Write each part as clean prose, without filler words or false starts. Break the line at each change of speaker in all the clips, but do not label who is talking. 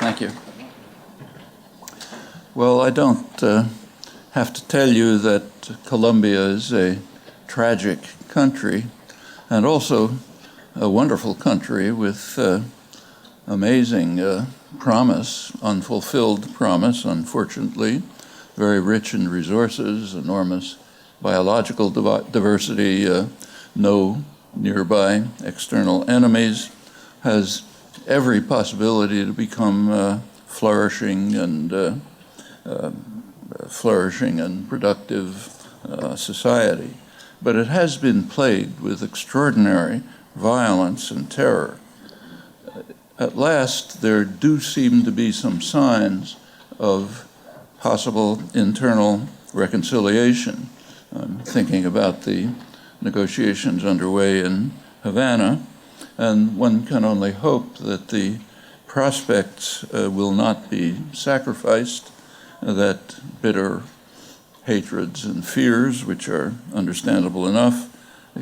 Thank you. Well, I don't have to tell you that Colombia is a tragic country and also a wonderful country with amazing promise, unfulfilled promise, unfortunately, very rich in resources, enormous biological diversity, no nearby external enemies, has every possibility to become flourishing and productive society. But it has been plagued with extraordinary violence and terror. At last, there do seem to be some signs of possible internal reconciliation. I'm thinking about the negotiations underway in Havana, and one can only hope that the prospects will not be sacrificed, that bitter hatreds and fears, which are understandable enough,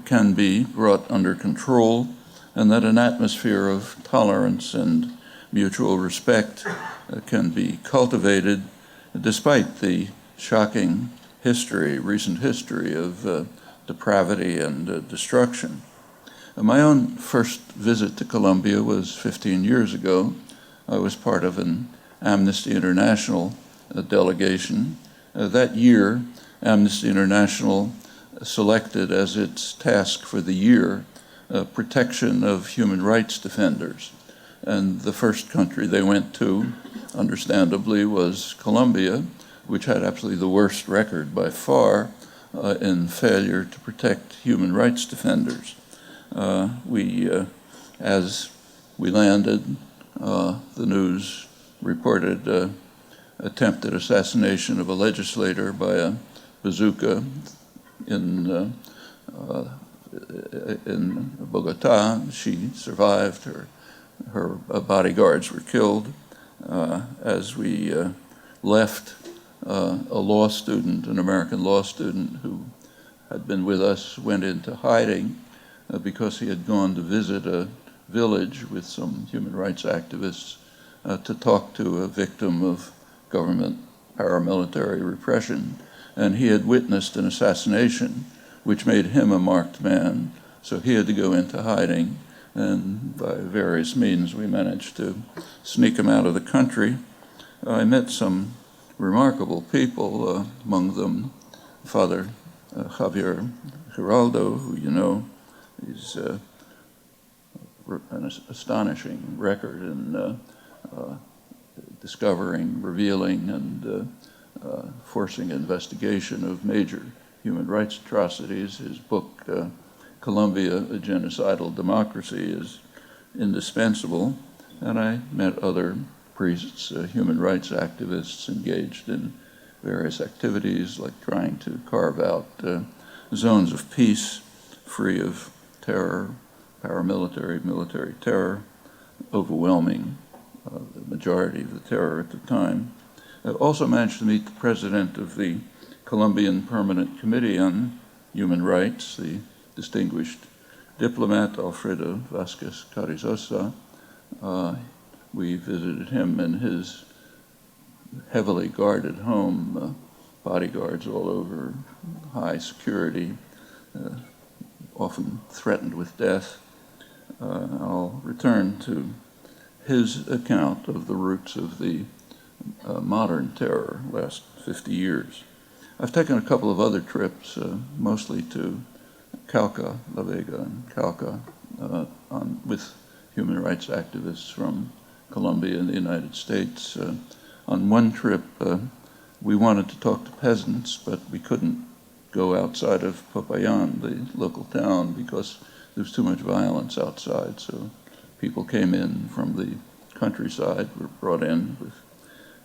can be brought under control, and that an atmosphere of tolerance and mutual respect can be cultivated despite the shocking recent history of depravity and destruction. My own first visit to Colombia was 15 years ago. I was part of an Amnesty International delegation. That year, Amnesty International selected as its task for the year protection of human rights defenders. And the first country they went to, understandably, was Colombia, which had absolutely the worst record by far in failure to protect human rights defenders. As we landed, the news reported attempted assassination of a legislator by a bazooka in Bogota. She survived. Her bodyguards were killed. As we left, a law student, an American law student who had been with us, went into hiding because he had gone to visit a village with some human rights activists to talk to a victim of government paramilitary repression. And he had witnessed an assassination which made him a marked man. So he had to go into hiding, and by various means we managed to sneak him out of the country. I met some remarkable people, among them Father Javier Giraldo, who you know, he's an astonishing record in discovering, revealing, and forcing investigation of major human rights atrocities. His book, Colombia, A Genocidal Democracy, is indispensable. And I met other priests, human rights activists engaged in various activities like trying to carve out zones of peace free of terror, paramilitary, military terror, overwhelming the majority of the terror at the time. I also managed to meet the president of the Colombian Permanent Committee on Human Rights, the distinguished diplomat Alfredo Vázquez Carrizosa. We visited him in his heavily guarded home, bodyguards all over, high security, often threatened with death. I'll return to his account of the roots of the modern terror last 50 years. I've taken a couple of other trips, mostly to Cauca, La Vega and Cauca, with human rights activists from Colombia and the United States. On one trip, we wanted to talk to peasants, but we couldn't go outside of Popayan, the local town, because there was too much violence outside. So people came in from the countryside, were brought in with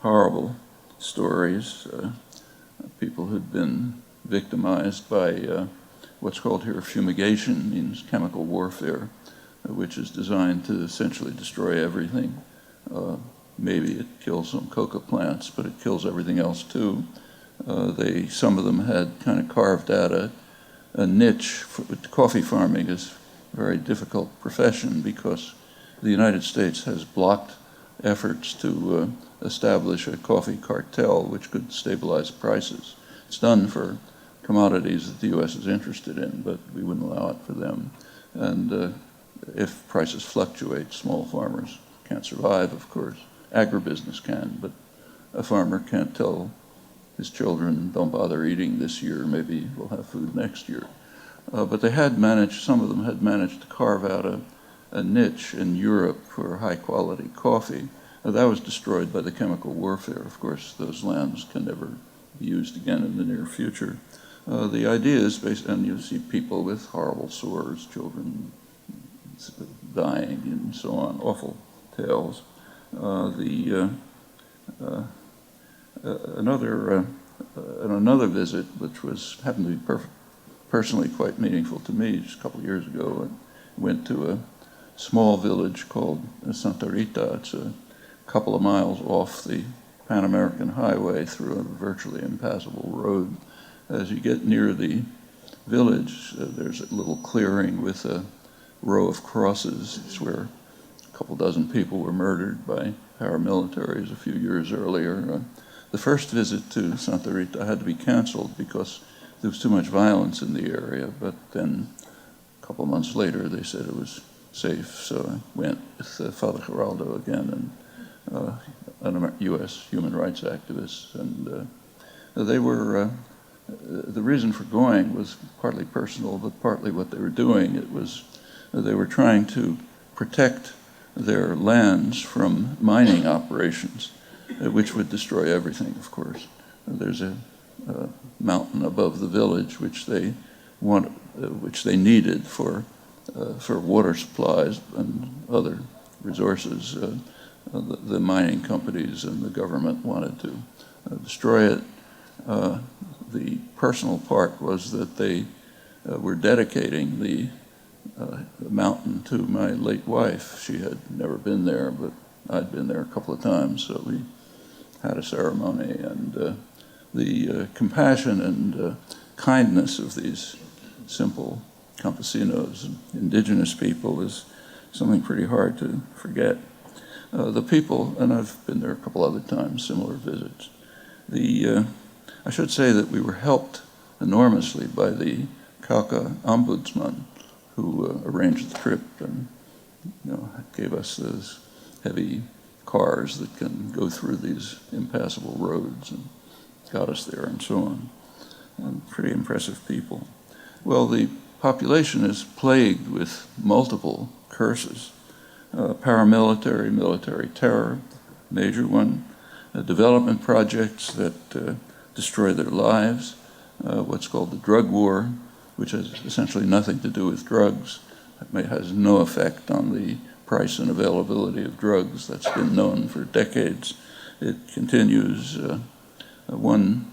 horrible stories, people who'd been victimized by what's called here fumigation, means chemical warfare, which is designed to essentially destroy everything. Maybe it kills some coca plants, but it kills everything else too. Some of them had kind of carved out a niche. Coffee farming is a very difficult profession because the United States has blocked efforts to establish a coffee cartel which could stabilize prices. It's done for commodities that the U.S. is interested in, but we wouldn't allow it for them. And if prices fluctuate, small farmers can't survive, of course. Agribusiness can, but a farmer can't tell his children, don't bother eating this year, maybe we'll have food next year. But they had managed, some of them had managed to carve out a niche in Europe for high-quality coffee. That was destroyed by the chemical warfare. Of course, those lands can never be used again in the near future. The idea is based, and you see people with horrible sores, children dying, and so on, awful tales. Another visit, which happened to be personally quite meaningful to me, just a couple of years ago, I went to a small village called Santa Rita. It's a couple of miles off the Pan American Highway through a virtually impassable road. As you get near the village, there's a little clearing with a row of crosses. It's where a couple dozen people were murdered by paramilitaries a few years earlier. The first visit to Santa Rita had to be canceled because there was too much violence in the area, but then a couple months later they said it was safe, so I went with Father Geraldo again and an U.S. human rights activist, and they were, the reason for going was partly personal, but partly what they were doing. It was, they were trying to protect their lands from mining operations, which would destroy everything, of course. There's a mountain above the village which they needed for water supplies and other resources. The mining companies and the government wanted to destroy it. The personal part was that they were dedicating the mountain to my late wife. She had never been there, but I'd been there a couple of times, so we had a ceremony, and the compassion and kindness of these simple campesinos and indigenous people is something pretty hard to forget. The people, and I've been there a couple other times, similar visits. I should say that we were helped enormously by the Cauca ombudsman, who arranged the trip and gave us those heavy cars that can go through these impassable roads and got us there and so on. And pretty impressive people. Well, the population is plagued with multiple curses. Paramilitary, military terror, major one, development projects that destroy their lives, what's called the drug war, which has essentially nothing to do with drugs. It has no effect on the price and availability of drugs. That's been known for decades. It continues. One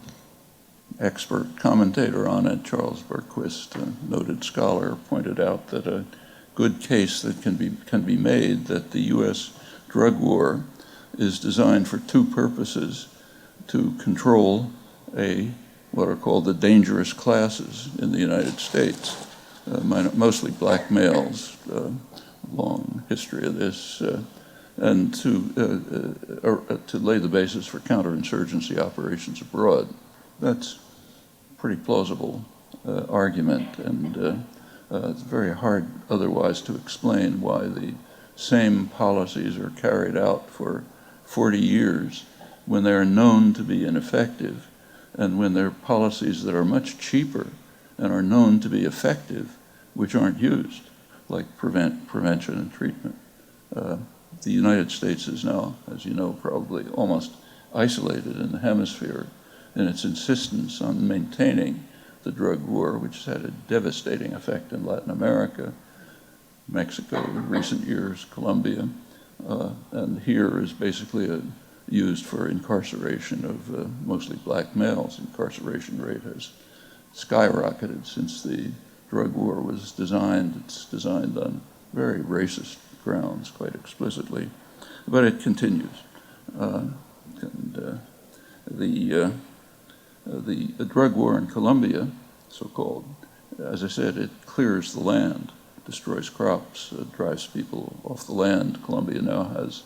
expert commentator on it, Charles Berquist, a noted scholar, pointed out that a good case that can be made that the U.S. drug war is designed for two purposes: to control what are called the dangerous classes in the United States, mostly black males, long history of this, and to lay the basis for counterinsurgency operations abroad. That's a pretty plausible argument, and it's very hard otherwise to explain why the same policies are carried out for 40 years when they are known to be ineffective, and when there are policies that are much cheaper and are known to be effective, which aren't used, like prevention and treatment. The United States is now, as you know, probably almost isolated in the hemisphere in its insistence on maintaining the drug war, which has had a devastating effect in Latin America, Mexico in recent years, Colombia, and here is basically used for incarceration of mostly black males. Incarceration rate has skyrocketed since the drug war was designed. It's designed on very racist grounds, quite explicitly, but it continues. The drug war in Colombia, so-called, as I said, it clears the land, destroys crops, drives people off the land. Colombia now has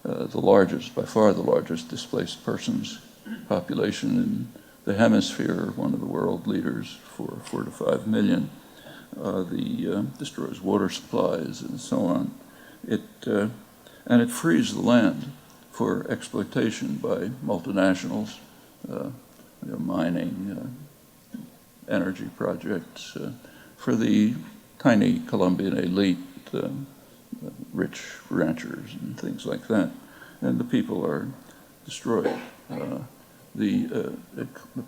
the largest, by far the largest displaced persons population in the hemisphere, one of the world leaders for 4 to 5 million. Destroys water supplies and so on. And it frees the land for exploitation by multinationals, mining, energy projects, for the tiny Colombian elite, rich ranchers and things like that. And the people are destroyed. The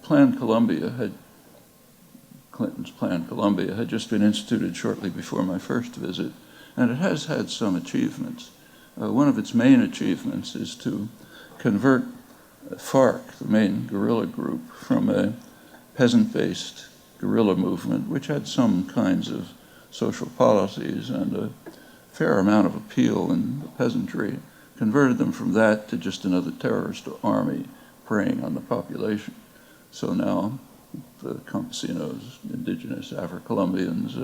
Plan Colombia Clinton's Plan Colombia had just been instituted shortly before my first visit, and it has had some achievements. One of its main achievements is to convert FARC, the main guerrilla group, from a peasant-based guerrilla movement, which had some kinds of social policies and a fair amount of appeal in the peasantry, converted them from that to just another terrorist army preying on the population. So now the campesinos, indigenous Afro-Colombians,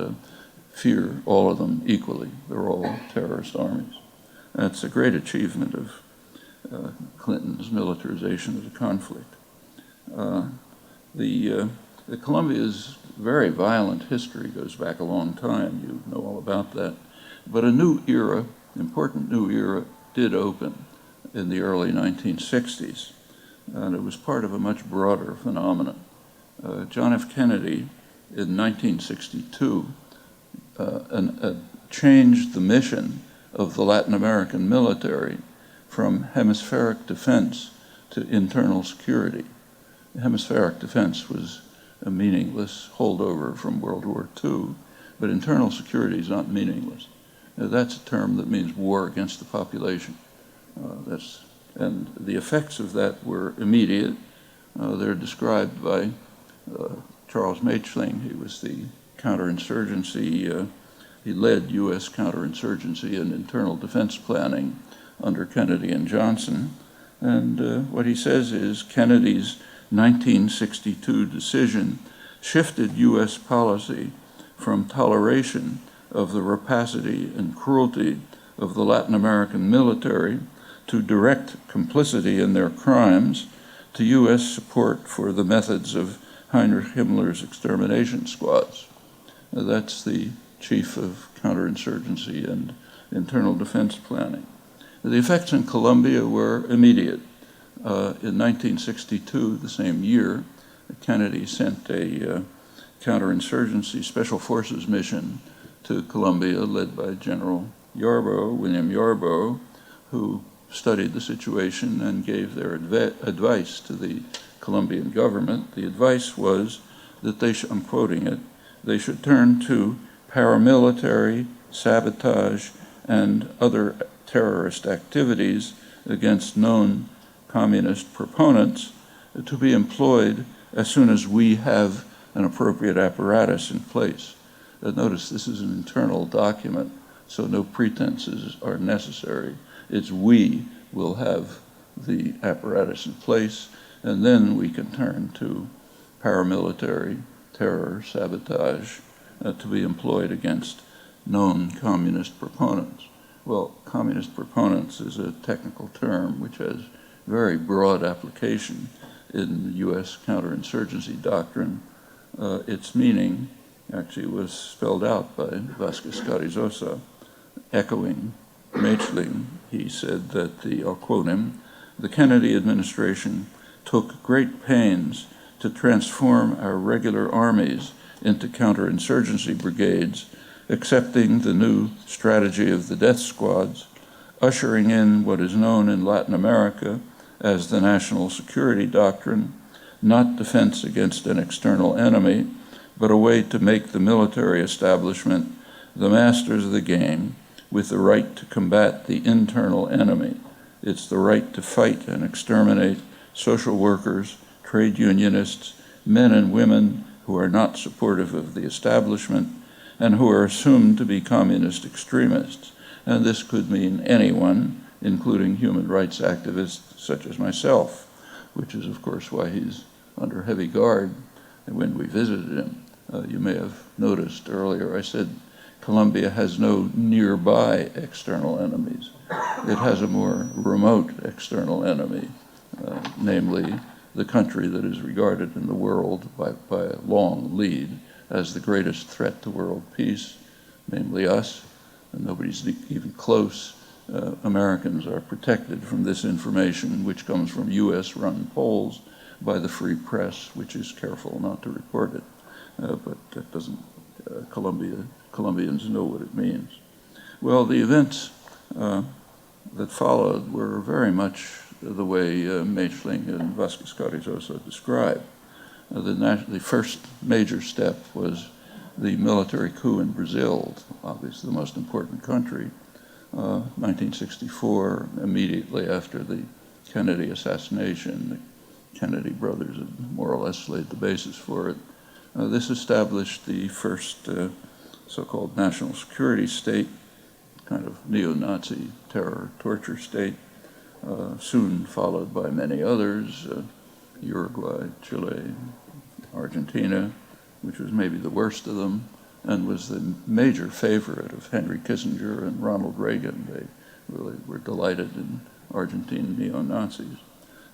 fear all of them equally. They're all terrorist armies. That's a great achievement of Clinton's militarization of the conflict. Colombia's very violent history goes back a long time. You know all about that. But a new era, important new era, did open in the early 1960s, and it was part of a much broader phenomenon. John F. Kennedy, in 1962, changed the mission of the Latin American military from hemispheric defense to internal security. Hemispheric defense was a meaningless holdover from World War II, but internal security is not meaningless. That's a term that means war against the population. And the effects of that were immediate. They're described by Charles Machling. He was the counterinsurgency, he led U.S. counterinsurgency and internal defense planning under Kennedy and Johnson. And what he says is Kennedy's 1962 decision shifted U.S. policy from toleration of the rapacity and cruelty of the Latin American military to direct complicity in their crimes, to U.S. support for the methods of Heinrich Himmler's extermination squads. That's the chief of counterinsurgency and internal defense planning. The effects in Colombia were immediate. In 1962, the same year, Kennedy sent a counterinsurgency special forces mission to Colombia, led by General William Yarbo, who studied the situation and gave their advice to the Colombian government. The advice was that I'm quoting it, they should turn to paramilitary, sabotage, and other terrorist activities against known communist proponents to be employed as soon as we have an appropriate apparatus in place. Notice this is an internal document, so no pretenses are necessary. It's we will have the apparatus in place, and then we can turn to paramilitary, terror, sabotage, to be employed against known communist proponents. Well, communist proponents is a technical term which has very broad application in U.S. counterinsurgency doctrine. Its meaning actually was spelled out by Vasquez Carrizosa, echoing Machling. He said that I'll quote him, the Kennedy administration took great pains to transform our regular armies into counterinsurgency brigades, accepting the new strategy of the death squads, ushering in what is known in Latin America as the national security doctrine, not defense against an external enemy, but a way to make the military establishment the masters of the game with the right to combat the internal enemy. It's the right to fight and exterminate social workers, trade unionists, men and women who are not supportive of the establishment and who are assumed to be communist extremists. And this could mean anyone, including human rights activists such as myself, which is, of course, why he's under heavy guard when we visited him. You may have noticed earlier I said Colombia has no nearby external enemies. It has a more remote external enemy, namely the country that is regarded in the world by a long lead as the greatest threat to world peace, namely us, and nobody's even close. Americans are protected from this information, which comes from US-run polls by the free press, which is careful not to report it. But that doesn't, Colombians know what it means. Well, the events that followed were very much the way Maechling and Vasquez Carrizosa described. The first major step was the military coup in Brazil, obviously the most important country, 1964, immediately after the Kennedy assassination. The Kennedy brothers had more or less laid the basis for it. This established the first so-called national security state, kind of neo-Nazi terror torture state, soon followed by many others, Uruguay, Chile, Argentina, which was maybe the worst of them, and was the major favorite of Henry Kissinger and Ronald Reagan. They really were delighted in Argentine neo-Nazis.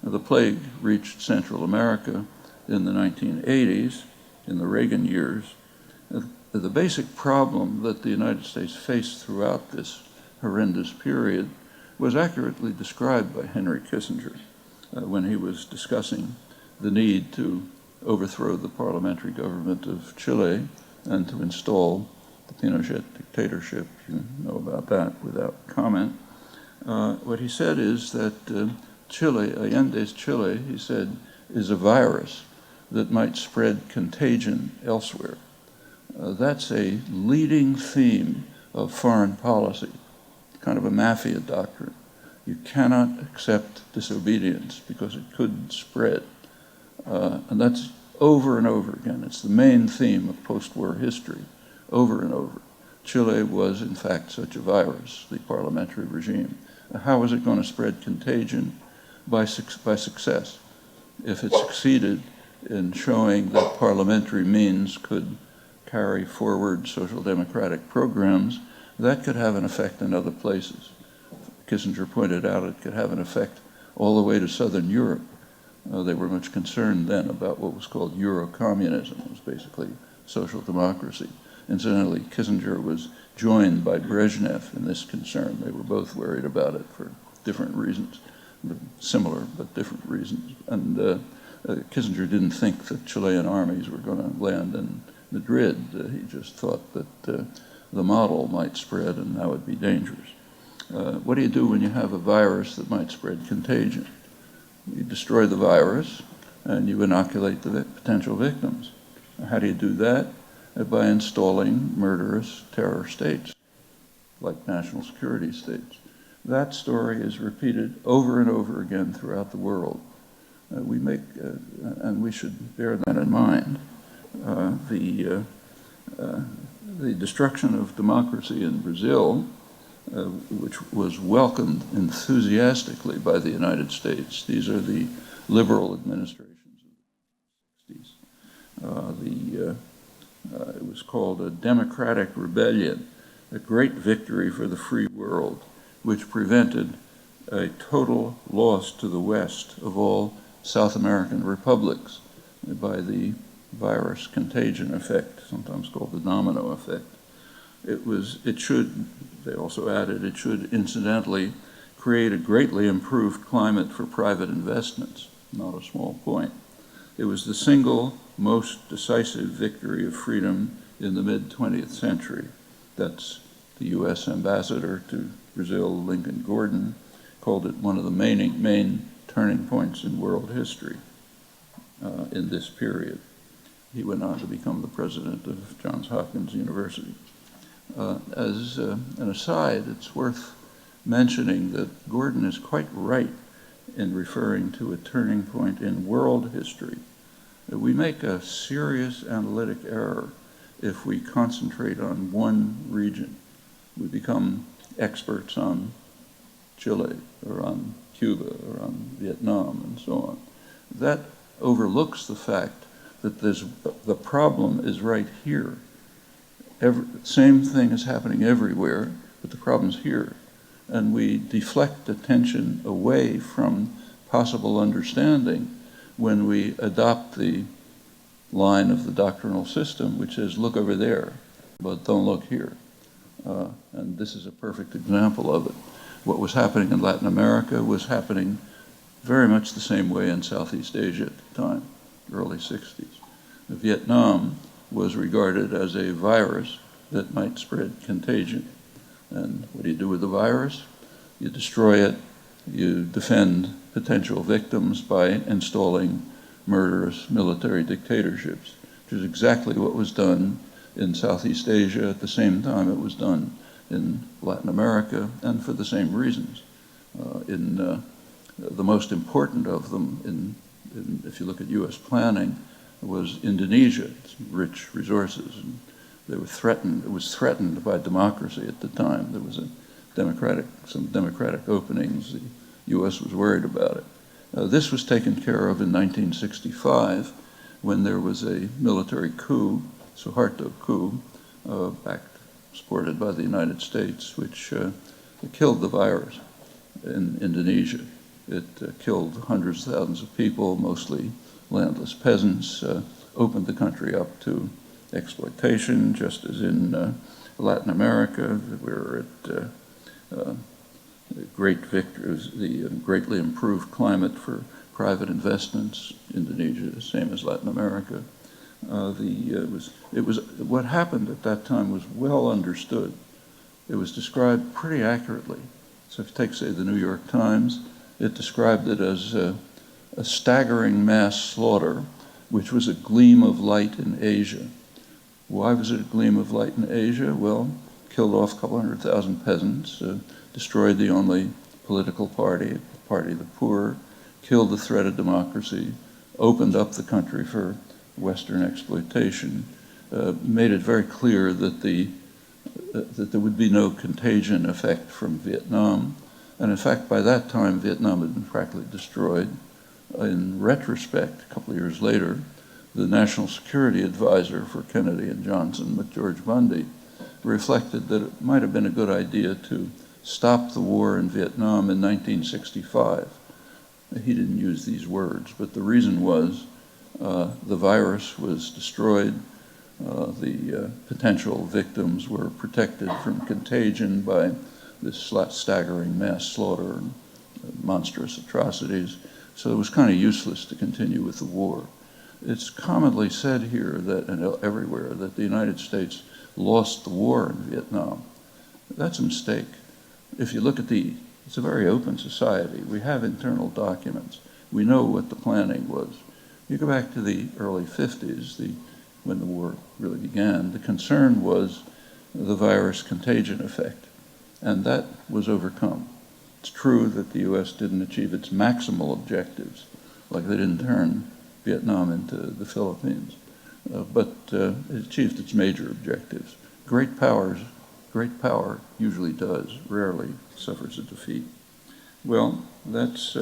The plague reached Central America in the 1980s, in the Reagan years. The basic problem that the United States faced throughout this horrendous period was accurately described by Henry Kissinger when he was discussing the need to overthrow the parliamentary government of Chile and to install the Pinochet dictatorship. You know about that without comment. What he said is that Chile, Allende's Chile, he said, is a virus that might spread contagion elsewhere. That's a leading theme of foreign policy, kind of a mafia doctrine. You cannot accept disobedience because it could spread. And that's over and over again. It's the main theme of post-war history, over and over. Chile was, in fact, such a virus, the parliamentary regime. How was it going to spread contagion? By success. If it succeeded in showing that parliamentary means could carry forward social democratic programs, that could have an effect in other places. Kissinger pointed out it could have an effect all the way to Southern Europe. They were much concerned then about what was called Euro-communism. It was basically social democracy. Incidentally, Kissinger was joined by Brezhnev in this concern. They were both worried about it for different reasons, similar but different reasons. And Kissinger didn't think that Chilean armies were going to land in Madrid. He just thought that the model might spread and that would be dangerous. What do you do when you have a virus that might spread contagion? You destroy the virus and you inoculate the potential victims. How do you do that? By installing murderous terror states, like national security states. That story is repeated over and over again throughout the world. And we should bear that in mind. The destruction of democracy in Brazil, which was welcomed enthusiastically by the United States. These are the liberal administrations of the 60s. It was called a democratic rebellion, a great victory for the free world, which prevented a total loss to the West of all South American republics by the virus contagion effect, sometimes called the domino effect. They also added, it should incidentally create a greatly improved climate for private investments, not a small point. It was the single most decisive victory of freedom in the mid-20th century. That's the US ambassador to Brazil, Lincoln Gordon, called it one of the main turning points in world history in this period. He went on to become the president of Johns Hopkins University. As an aside, it's worth mentioning that Gordon is quite right in referring to a turning point in world history. We make a serious analytic error if we concentrate on one region. We become experts on Chile or on Cuba or on Vietnam and so on. That overlooks the fact that the problem is right here. same thing is happening everywhere, but the problem's here. And we deflect attention away from possible understanding when we adopt the line of the doctrinal system, which says, look over there, but don't look here. And this is a perfect example of it. What was happening in Latin America was happening very much the same way in Southeast Asia at the time, early 60s. Vietnam was regarded as a virus that might spread contagion. And what do you do with the virus? You destroy it, you defend potential victims by installing murderous military dictatorships, which is exactly what was done in Southeast Asia at the same time it was done in Latin America, and for the same reasons. The most important of them, if you look at U.S. planning, was Indonesia. It's rich resources, and they were threatened. It was threatened by democracy at the time. There was some democratic openings. The U.S. was worried about it. This was taken care of in 1965 when there was a military coup, Suharto coup, supported by the United States, which killed the virus in Indonesia. It killed hundreds of thousands of people, mostly landless peasants, opened the country up to exploitation, just as in Latin America, where the greatly improved climate for private investments. Indonesia, same as Latin America. What happened at that time was well understood. It was described pretty accurately. So if you take, say, the New York Times, it described it as a staggering mass slaughter, which was a gleam of light in Asia. Why was it a gleam of light in Asia? Well, killed off a couple 100,000 peasants, destroyed the only political party, the party of the poor, killed the threat of democracy, opened up the country for Western exploitation, made it very clear that there would be no contagion effect from Vietnam. And in fact, by that time, Vietnam had been practically destroyed. In retrospect, a couple of years later, the National Security Advisor for Kennedy and Johnson, McGeorge Bundy, reflected that it might have been a good idea to stop the war in Vietnam in 1965. He didn't use these words, but the reason was the virus was destroyed, the potential victims were protected from contagion by this staggering mass slaughter and monstrous atrocities, so it was kind of useless to continue with the war. It's commonly said here that, and everywhere, that the United States lost the war in Vietnam. That's a mistake. If you look at it's a very open society. We have internal documents. We know what the planning was. You go back to the early 50s, when the war really began, the concern was the virus contagion effect, and that was overcome. It's true that the U.S. didn't achieve its maximal objectives, like they didn't turn Vietnam into the Philippines, but it achieved its major objectives. Great power usually does, rarely suffers a defeat. Well, that's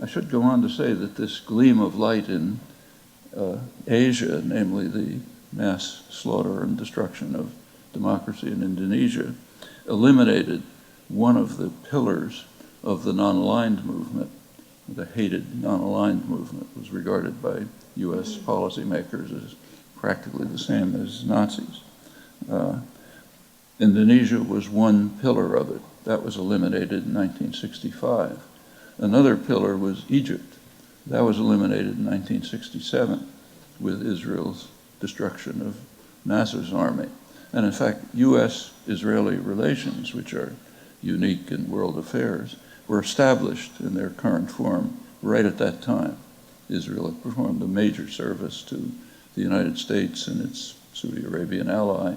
I should go on to say that this gleam of light in Asia, namely the mass slaughter and destruction of democracy in Indonesia, eliminated one of the pillars of the non-aligned movement. The hated non-aligned movement was regarded by U.S. policymakers as practically the same as Nazis. Indonesia was one pillar of it. That was eliminated in 1965. Another pillar was Egypt. That was eliminated in 1967 with Israel's destruction of Nasser's army. And in fact, U.S.-Israeli relations, which are unique in world affairs, were established in their current form right at that time. Israel had performed a major service to the United States and its Saudi Arabian ally,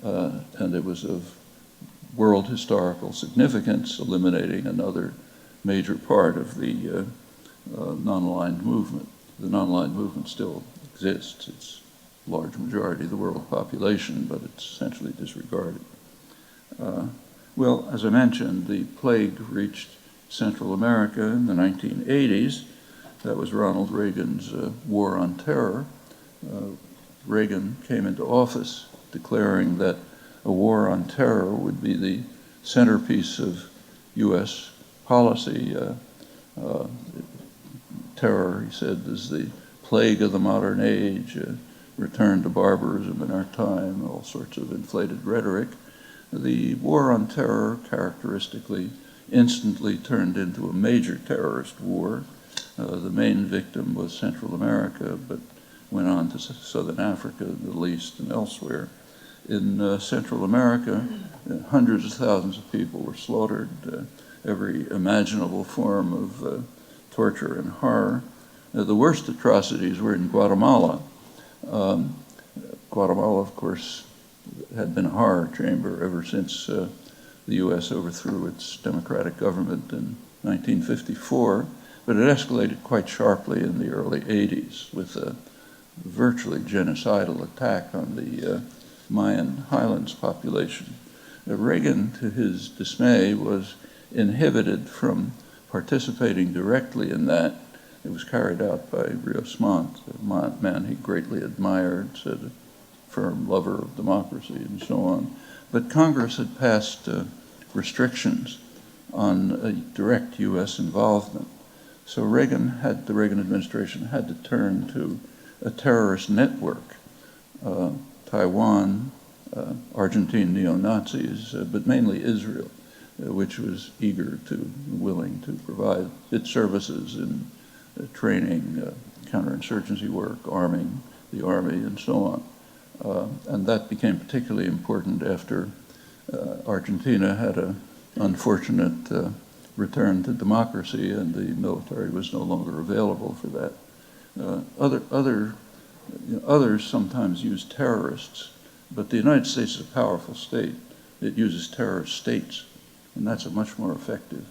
and it was of world historical significance, eliminating another major part of the non-aligned movement. The non-aligned movement still exists. It's a large majority of the world population, but it's essentially disregarded. Well, as I mentioned, the plague reached Central America in the 1980s, That was Ronald Reagan's war on terror. Reagan came into office declaring that a war on terror would be the centerpiece of U.S. policy. Terror, he said, is the plague of the modern age, return to barbarism in our time, all sorts of inflated rhetoric. The war on terror characteristically instantly turned into a major terrorist war. The main victim was Central America, but went on to Southern Africa, the Middle East, and elsewhere. In Central America, hundreds of thousands of people were slaughtered, every imaginable form of torture and horror. The worst atrocities were in Guatemala. Guatemala, of course, had been a horror chamber ever since the U.S. overthrew its democratic government in 1954, but it escalated quite sharply in the early 80s with a virtually genocidal attack on the Mayan highlands population. Reagan, to his dismay, was inhibited from participating directly in that. It was carried out by Rios Montt, a man he greatly admired, said a firm lover of democracy and so on. But Congress had passed restrictions on direct U.S. involvement. So the Reagan administration had to turn to a terrorist network, Taiwan, Argentine neo-Nazis, but mainly Israel, which was willing to provide its services in training, counterinsurgency work, arming the army, and so on. And that became particularly important after Argentina had an unfortunate return to democracy, and the military was no longer available for that. Others sometimes use terrorists, but the United States is a powerful state. It uses terrorist states, and that's a much more effective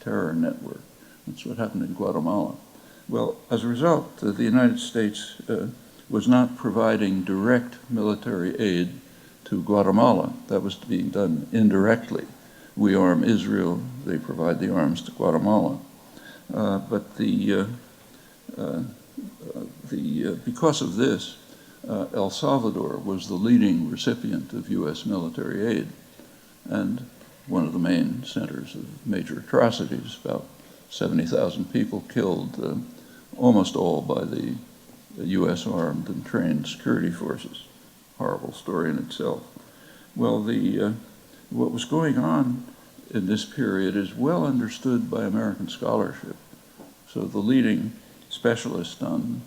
terror network. That's what happened in Guatemala. Well, as a result, the United States was not providing direct military aid to Guatemala. That was being done indirectly. We arm Israel, they provide the arms to Guatemala. But because of this, El Salvador was the leading recipient of U.S. military aid and one of the main centers of major atrocities. About 70,000 people killed, almost all by the U.S. armed and trained security forces. Horrible story in itself. Well, what was going on in this period is well understood by American scholarship. So the leading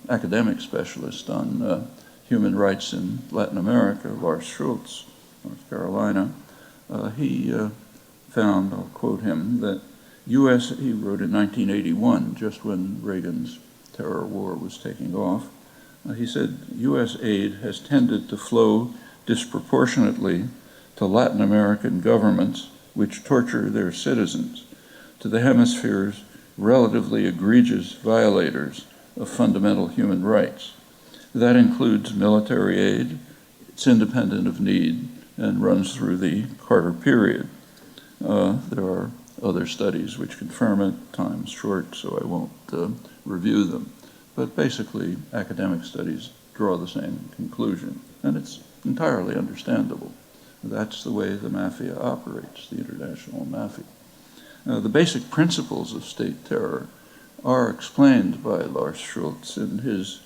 academic specialist on human rights in Latin America, Lars Schultz, North Carolina, he found, I'll quote him, that he wrote in 1981, just when Reagan's terror war was taking off, he said, U.S. aid has tended to flow disproportionately to Latin American governments which torture their citizens, to the hemisphere's relatively egregious violators of fundamental human rights. That includes military aid, it's independent of need, and runs through the Carter period. There are other studies which confirm it. Time's short, so I won't review them. But basically, academic studies draw the same conclusion, and it's entirely understandable. That's the way the mafia operates, the international mafia. The basic principles of state terror are explained by Lars Schultz in his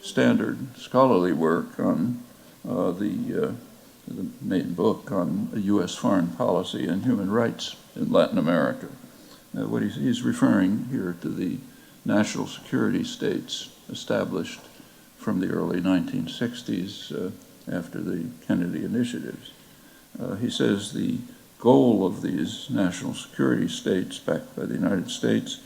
standard scholarly work on the main book on U.S. foreign policy and human rights in Latin America. What he's referring here to the national security states established from the early 1960s after the Kennedy initiatives. He says the goal of these national security states backed by the United States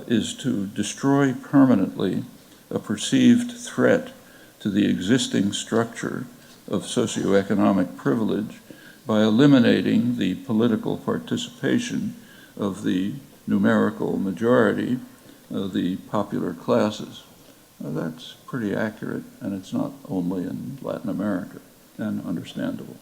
is to destroy permanently a perceived threat to the existing structure of socioeconomic privilege by eliminating the political participation of the numerical majority of the popular classes. That's pretty accurate, and it's not only in Latin America, and understandable.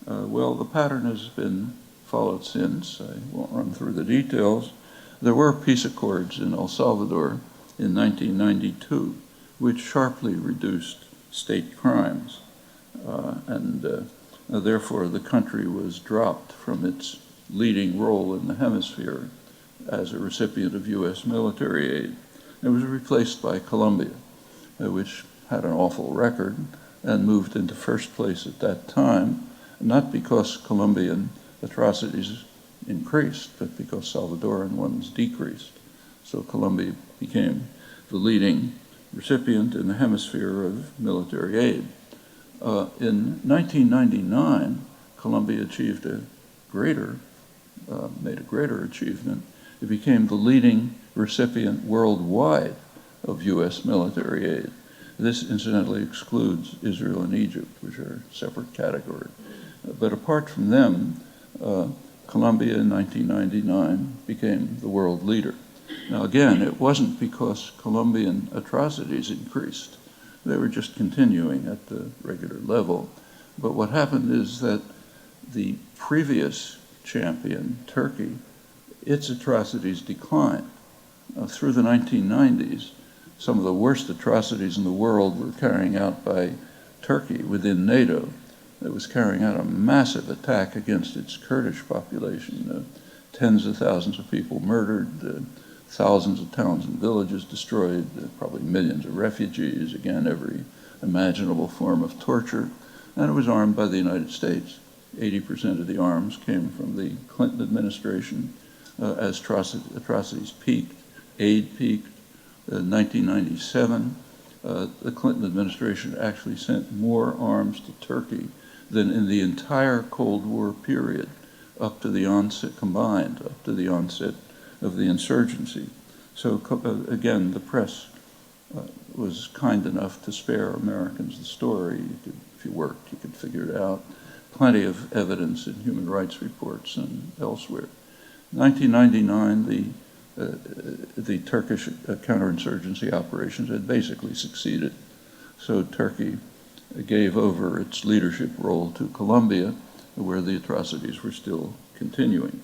Well, the pattern has been followed since. I won't run through the details. There were peace accords in El Salvador in 1992, which sharply reduced state crimes. Therefore, the country was dropped from its leading role in the hemisphere as a recipient of U.S. military aid. It was replaced by Colombia, which had an awful record and moved into first place at that time, not because Colombian atrocities increased, but because Salvadoran ones decreased. So Colombia became the leading recipient in the hemisphere of military aid. In 1999, Colombia achieved made a greater achievement. It became the leading recipient worldwide of U.S. military aid. This incidentally excludes Israel and Egypt, which are a separate category. But apart from them, Colombia in 1999 became the world leader. Now again, it wasn't because Colombian atrocities increased. They were just continuing at the regular level. But what happened is that the previous champion, Turkey, its atrocities declined. Through the 1990s, some of the worst atrocities in the world were carrying out by Turkey within NATO. It was carrying out a massive attack against its Kurdish population. Tens of thousands of people murdered, thousands of towns and villages destroyed, probably millions of refugees, again, every imaginable form of torture. And it was armed by the United States. 80% of the arms came from the Clinton administration. As atrocities peaked, aid peaked. In 1997, the Clinton administration actually sent more arms to Turkey than in the entire Cold War period, up to the onset of the insurgency. So again, the press was kind enough to spare Americans the story. If you worked, you could figure it out. Plenty of evidence in human rights reports and elsewhere. 1999, the Turkish counterinsurgency operations had basically succeeded. So Turkey gave over its leadership role to Colombia, where the atrocities were still continuing.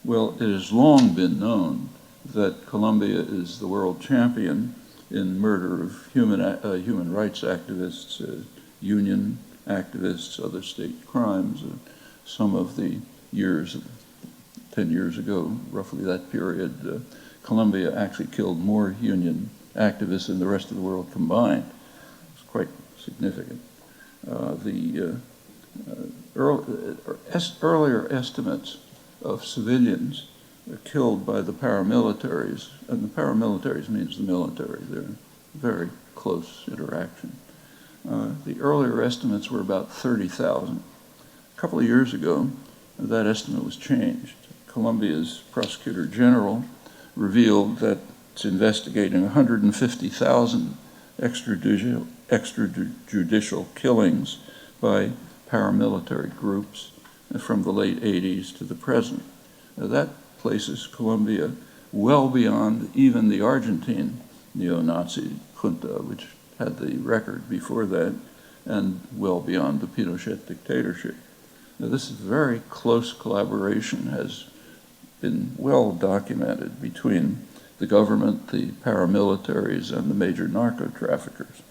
Well, it has long been known that Colombia is the world champion in murder of human rights activists, union activists, other state crimes. Some of the years, 10 years ago, roughly that period, Colombia actually killed more union activists than the rest of the world combined. It's quite significant. Earlier estimates of civilians killed by the paramilitaries, and the paramilitaries means the military, they're very close interaction. The earlier estimates were about 30,000. A couple of years ago, that estimate was changed. Colombia's prosecutor general revealed that it's investigating 150,000 extrajudicial killings by paramilitary groups from the late 80s to the present. Now, that places Colombia well beyond even the Argentine neo-Nazi junta, which had the record before that, and well beyond the Pinochet dictatorship. Now, this very close collaboration has been well documented between the government, the paramilitaries, and the major narco-traffickers.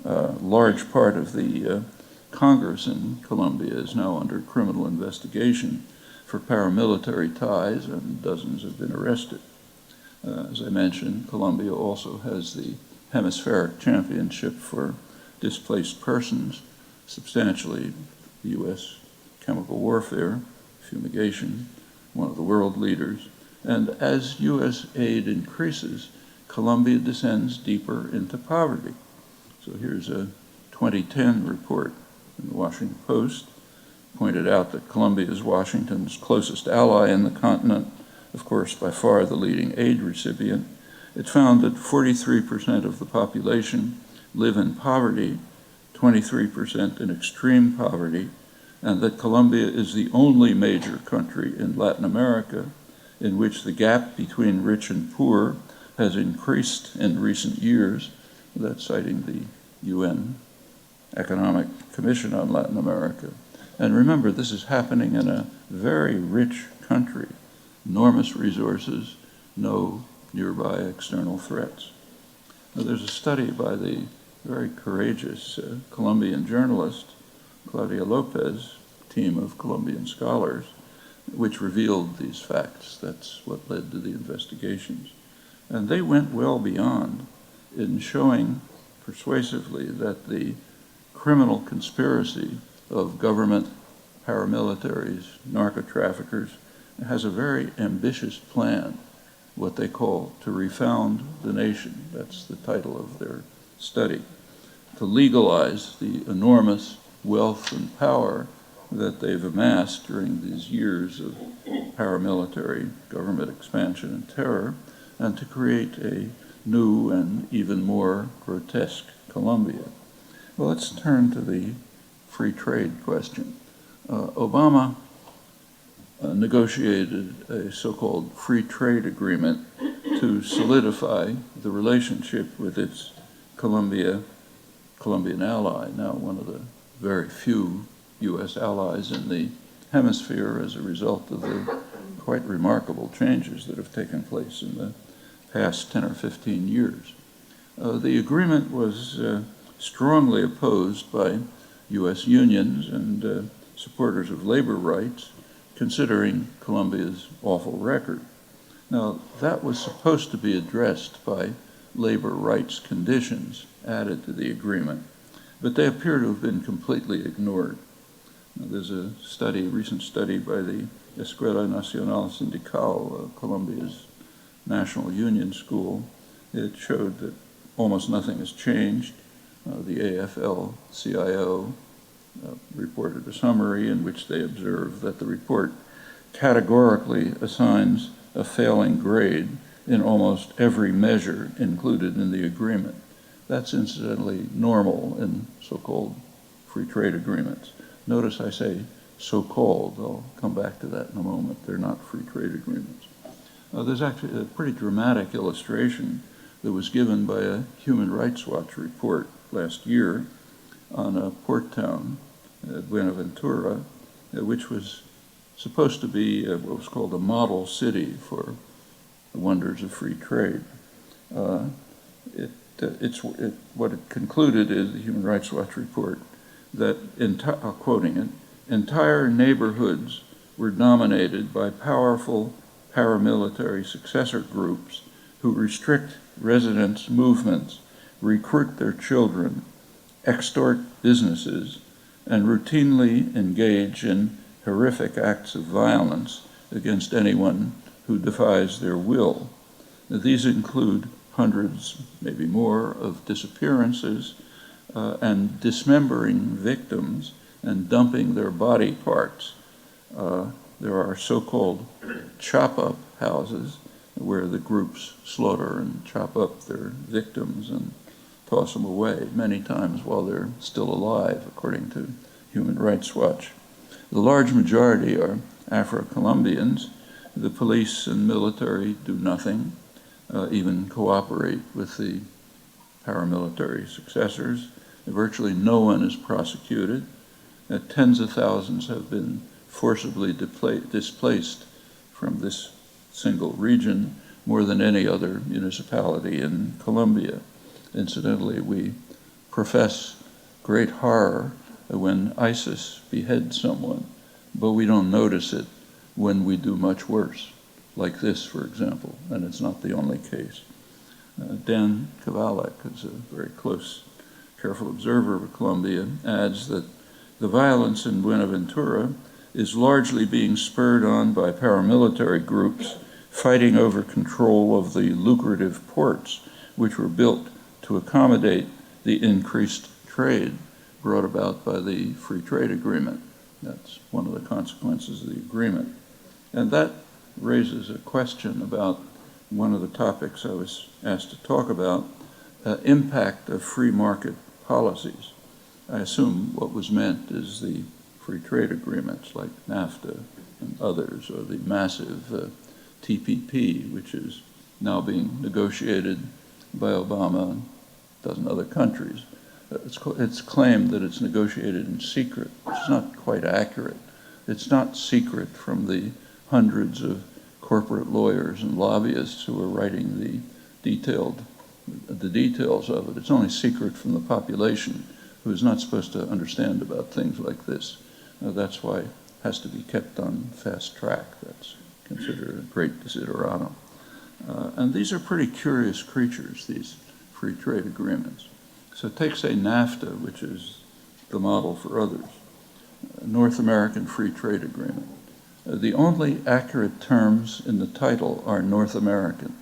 Large part of the Congress in Colombia is now under criminal investigation for paramilitary ties, and dozens have been arrested. As I mentioned, Colombia also has the hemispheric championship for displaced persons, substantially U.S. chemical warfare, fumigation, one of the world leaders. And as U.S. aid increases, Colombia descends deeper into poverty. So here's a 2010 report in the Washington Post, pointed out that Colombia is Washington's closest ally in the continent, of course, by far the leading aid recipient. It found that 43% of the population live in poverty, 23% in extreme poverty, and that Colombia is the only major country in Latin America in which the gap between rich and poor has increased in recent years. That's citing the UN Economic Commission on Latin America. And remember, this is happening in a very rich country, enormous resources, no nearby external threats. There's a study by the very courageous Colombian journalist, Claudia Lopez, team of Colombian scholars, which revealed these facts. That's what led to the investigations. And they went well beyond in showing persuasively that the criminal conspiracy of government, paramilitaries, narco-traffickers has a very ambitious plan, what they call to refound the nation. That's the title of their study. To legalize the enormous wealth and power that they've amassed during these years of paramilitary government expansion and terror, and to create a new and even more grotesque Colombia. Well, let's turn to the free trade question. Obama negotiated a so-called free trade agreement to solidify the relationship with its Colombian ally, now one of the very few U.S. allies in the hemisphere as a result of the quite remarkable changes that have taken place in the past 10 or 15 years. The agreement was strongly opposed by U.S. unions and supporters of labor rights, considering Colombia's awful record. Now, that was supposed to be addressed by labor rights conditions added to the agreement, but they appear to have been completely ignored. Now, there's a recent study by the Escuela Nacional Sindical, Colombia's national union school. It showed that almost nothing has changed. The AFL-CIO reported a summary in which they observed that the report categorically assigns a failing grade in almost every measure included in the agreement. That's incidentally normal in so-called free trade agreements. Notice I say so-called. I'll come back to that in a moment. They're not free trade agreements. There's actually a pretty dramatic illustration that was given by a Human Rights Watch report last year on a port town, Buenaventura, which was supposed to be what was called a model city for the wonders of free trade. What it concluded is, the Human Rights Watch report, that, quoting it, entire neighborhoods were dominated by powerful paramilitary successor groups who restrict residents' movements, recruit their children, extort businesses, and routinely engage in horrific acts of violence against anyone who defies their will. Now, these include hundreds, maybe more, of disappearances and dismembering victims and dumping their body parts. There are so-called chop-up houses where the groups slaughter and chop up their victims and toss them away, many times while they're still alive, according to Human Rights Watch. The large majority are Afro-Colombians. The police and military do nothing, even cooperate with the paramilitary successors. Virtually no one is prosecuted. Tens of thousands have been forcibly displaced from this single region, more than any other municipality in Colombia. Incidentally, we profess great horror when ISIS beheads someone, but we don't notice it when we do much worse, like this, for example, and it's not the only case. Dan Kavalek, who's a very close, careful observer of Colombia, adds that the violence in Buenaventura is largely being spurred on by paramilitary groups fighting over control of the lucrative ports, which were built to accommodate the increased trade brought about by the free trade agreement. That's one of the consequences of the agreement. And that raises a question about one of the topics I was asked to talk about, impact of free market policies. I assume what was meant is the free trade agreements like NAFTA and others, or the massive TPP, which is now being negotiated by Obama and a dozen other countries. It's claimed that it's negotiated in secret, which is not quite accurate. It's not secret from the hundreds of corporate lawyers and lobbyists who are writing the detailed the details of it. It's only secret from the population, who is not supposed to understand about things like this. That's why it has to be kept on fast track. That's considered a great desideratum. And these are pretty curious creatures, these free trade agreements. So take, say, NAFTA, which is the model for others, North American Free Trade Agreement. The only accurate terms in the title are North American.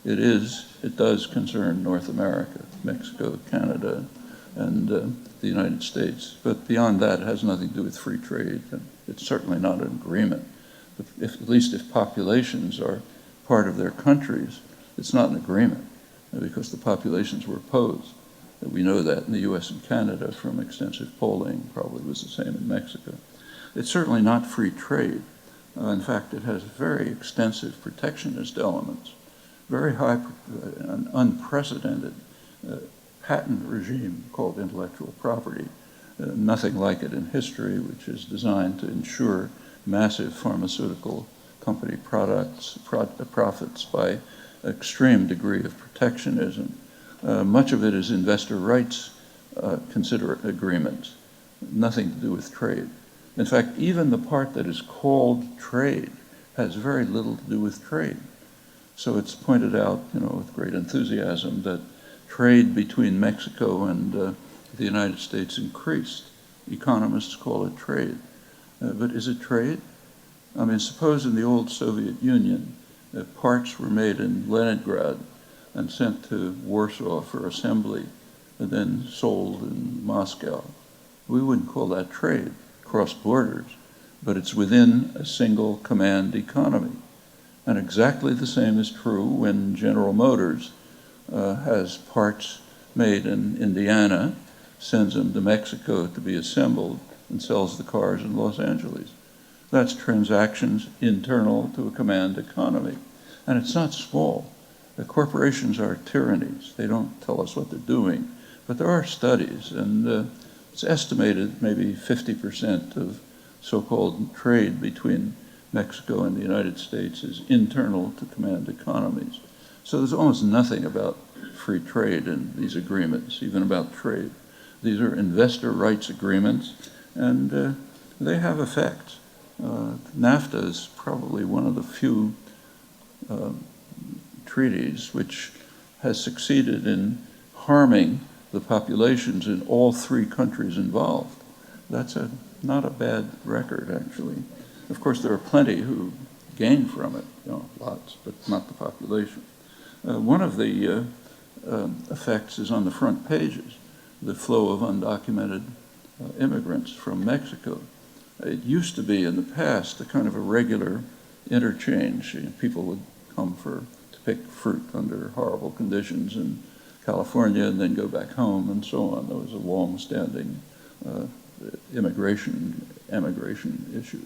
It does concern North America, Mexico, Canada, and the United States. But beyond that, it has nothing to do with free trade. And it's certainly not an agreement. But at least if populations are part of their countries, it's not an agreement, because the populations were opposed. We know that in the US and Canada from extensive polling, probably was the same in Mexico. It's certainly not free trade. In fact, it has very extensive protectionist elements, very high, an unprecedented patent regime called intellectual property, nothing like it in history, which is designed to ensure massive pharmaceutical company profits by extreme degree of protectionism. Much of it is investor rights agreements, nothing to do with trade. In fact, even the part that is called trade has very little to do with trade. So it's pointed out, with great enthusiasm, that trade between Mexico and the United States increased. Economists call it trade. But is it trade? I mean, suppose in the old Soviet Union, parts were made in Leningrad and sent to Warsaw for assembly and then sold in Moscow. We wouldn't call that trade, cross borders, but it's within a single command economy. And exactly the same is true when General Motors has parts made in Indiana, sends them to Mexico to be assembled, and sells the cars in Los Angeles. That's transactions internal to a command economy. And it's not small. The corporations are tyrannies. They don't tell us what they're doing. But there are studies, and it's estimated maybe 50% of so-called trade between Mexico and the United States is internal to command economies. So there's almost nothing about free trade in these agreements, even about trade. These are investor rights agreements, and they have effects. NAFTA is probably one of the few treaties which has succeeded in harming the populations in all three countries involved. That's not a bad record, actually. Of course, there are plenty who gain from it, lots, but not the population. One of the effects is on the front pages, the flow of undocumented immigrants from Mexico. It used to be in the past a kind of a regular interchange. People would come to pick fruit under horrible conditions in California and then go back home and so on. There was a long-standing emigration issue,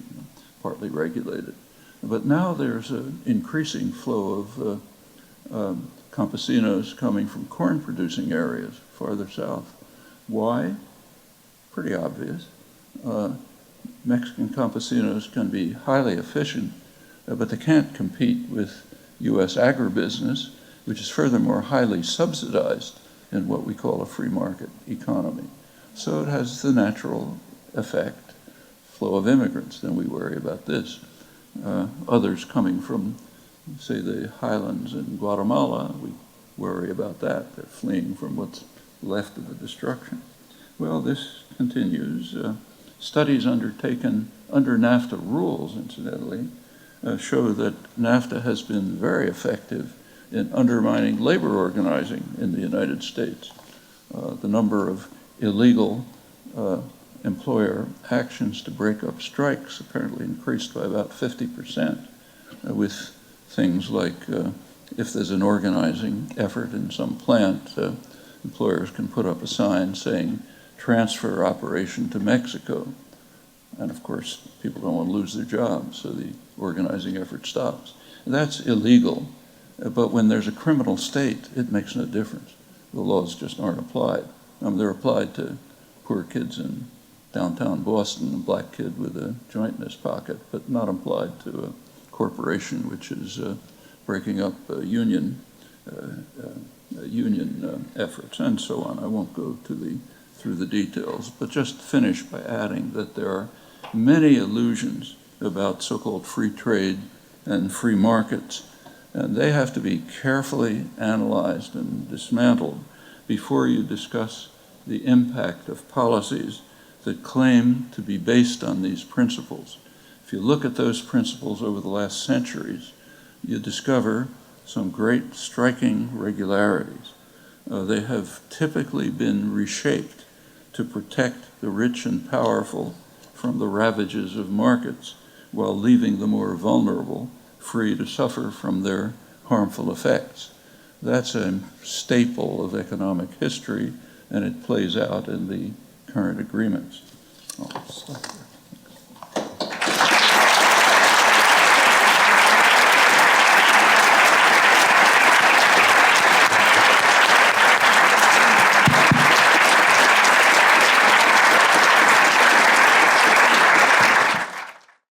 partly regulated. But now there's an increasing flow of campesinos coming from corn-producing areas farther south. Why? Pretty obvious. Mexican campesinos can be highly efficient, but they can't compete with U.S. agribusiness, which is furthermore highly subsidized in what we call a free market economy. So it has the natural effect, flow of immigrants, then we worry about this. Others coming from, say, the highlands in Guatemala, we worry about that. They're fleeing from what's left of the destruction. Well, this continues. Studies undertaken under NAFTA rules, incidentally, show that NAFTA has been very effective in undermining labor organizing in the United States. The number of illegal employer actions to break up strikes apparently increased by about 50%, with things like if there's an organizing effort in some plant, employers can put up a sign saying, transfer operation to Mexico. And of course, people don't want to lose their jobs, so the organizing effort stops. And that's illegal, but when there's a criminal state, it makes no difference. The laws just aren't applied. They're applied to poor kids in downtown Boston, a black kid with a joint in his pocket, but not applied to a corporation which is breaking up union union efforts, and so on. I won't go through the details, but just finish by adding that there are many illusions about so-called free trade and free markets, and they have to be carefully analyzed and dismantled before you discuss the impact of policies that claim to be based on these principles. If you look at those principles over the last centuries, you discover some great striking regularities. They have typically been reshaped to protect the rich and powerful from the ravages of markets, while leaving the more vulnerable free to suffer from their harmful effects. That's a staple of economic history, and it plays out in the current agreements. I'll stop there.